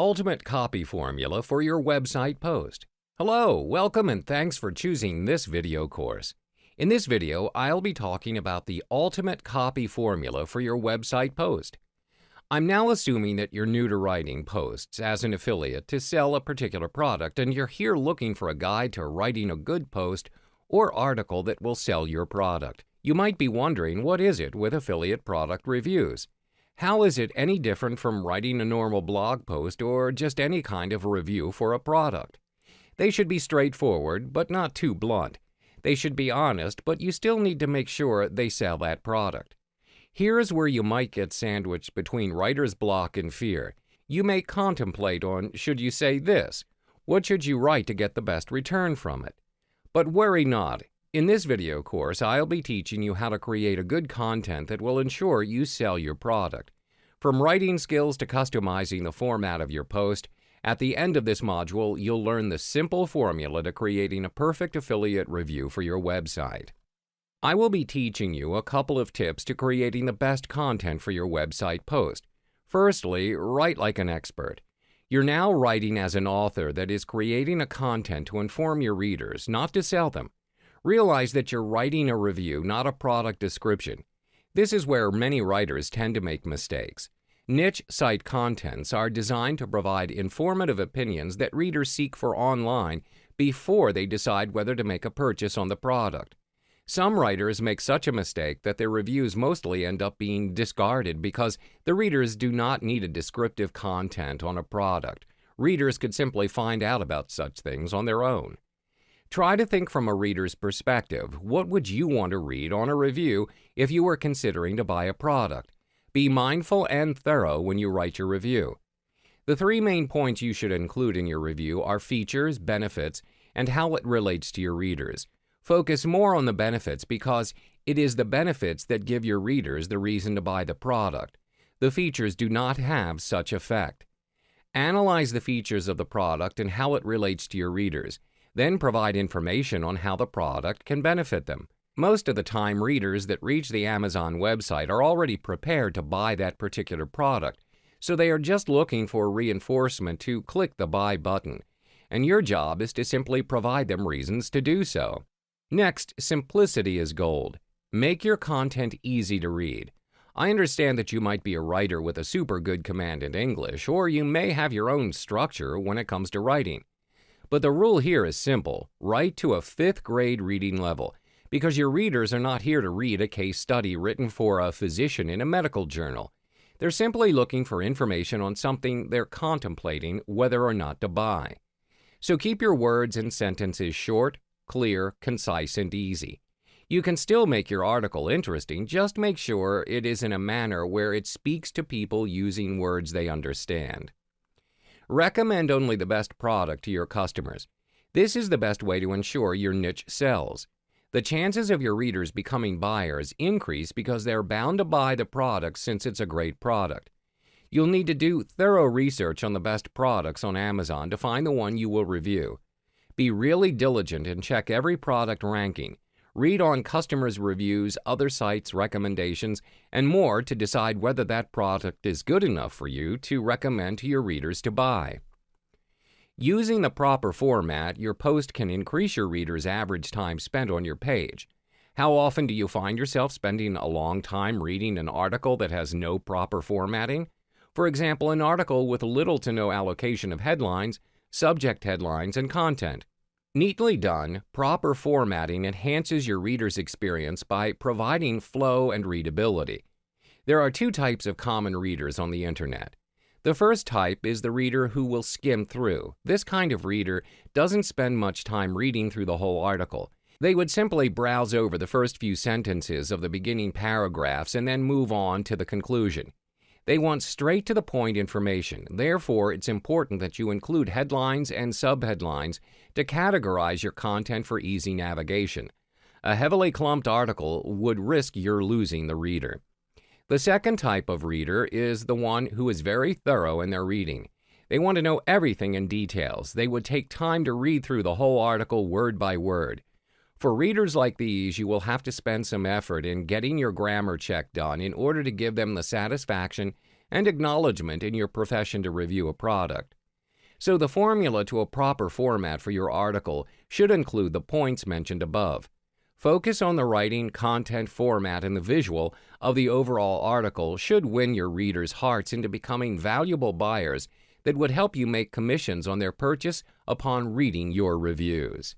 Ultimate Copy Formula for your website post. Hello, welcome and thanks for choosing this video course. In this video, I'll be talking about the ultimate copy formula for your website post. I'm now assuming that you're new to writing posts as an affiliate to sell a particular product, and you're here looking for a guide to writing a good post or article that will sell your product. You might be wondering, what is it with affiliate product reviews? How is it any different from writing a normal blog post or just any kind of review for a product? They should be straightforward, but not too blunt. They should be honest, but you still need to make sure they sell that product. Here is where you might get sandwiched between writer's block and fear. You may contemplate on, should you say this? What should you write to get the best return from it? But worry not. In this video course, I'll be teaching you how to create a good content that will ensure you sell your product. From writing skills to customizing the format of your post, at the end of this module, you'll learn the simple formula to creating a perfect affiliate review for your website. I will be teaching you a couple of tips to creating the best content for your website post. Firstly, write like an expert. You're now writing as an author that is creating a content to inform your readers, not to sell them. Realize that you're writing a review, not a product description. This is where many writers tend to make mistakes. Niche site contents are designed to provide informative opinions that readers seek for online before they decide whether to make a purchase on the product. Some writers make such a mistake that their reviews mostly end up being discarded because the readers do not need a descriptive content on a product. Readers could simply find out about such things on their own. Try to think from a reader's perspective. What would you want to read on a review if you were considering to buy a product? Be mindful and thorough when you write your review. The three main points you should include in your review are features, benefits, and how it relates to your readers. Focus more on the benefits because it is the benefits that give your readers the reason to buy the product. The features do not have such effect. Analyze the features of the product and how it relates to your readers. Then provide information on how the product can benefit them. Most of the time, readers that reach the Amazon website are already prepared to buy that particular product, so they are just looking for reinforcement to click the buy button, and your job is to simply provide them reasons to do so. Next, simplicity is gold. Make your content easy to read. I understand that you might be a writer with a super good command in English, or you may have your own structure when it comes to writing. But the rule here is simple. Write to a 5th grade reading level, because your readers are not here to read a case study written for a physician in a medical journal. They're simply looking for information on something they're contemplating whether or not to buy. So keep your words and sentences short, clear, concise, and easy. You can still make your article interesting, just make sure it is in a manner where it speaks to people using words they understand. Recommend only the best product to your customers. This is the best way to ensure your niche sells. The chances of your readers becoming buyers increase because they're bound to buy the product since it's a great product. You'll need to do thorough research on the best products on Amazon to find the one you will review. Be really diligent and check every product ranking. Read on customers' reviews, other sites' recommendations, and more to decide whether that product is good enough for you to recommend to your readers to buy. Using the proper format, your post can increase your readers' average time spent on your page. How often do you find yourself spending a long time reading an article that has no proper formatting? For example, an article with little to no allocation of headlines, subject headlines, and content. Neatly done, proper formatting enhances your reader's experience by providing flow and readability. There are two types of common readers on the internet. The first type is the reader who will skim through. This kind of reader doesn't spend much time reading through the whole article. They would simply browse over the first few sentences of the beginning paragraphs and then move on to the conclusion. They want straight-to-the-point information. Therefore, it's important that you include headlines and subheadlines to categorize your content for easy navigation. A heavily clumped article would risk your losing the reader. The second type of reader is the one who is very thorough in their reading. They want to know everything in details. They would take time to read through the whole article word by word. For readers like these, you will have to spend some effort in getting your grammar check done in order to give them the satisfaction and acknowledgement in your profession to review a product. So the formula to a proper format for your article should include the points mentioned above. Focus on the writing, content, format, and the visual of the overall article should win your readers' hearts into becoming valuable buyers that would help you make commissions on their purchase upon reading your reviews.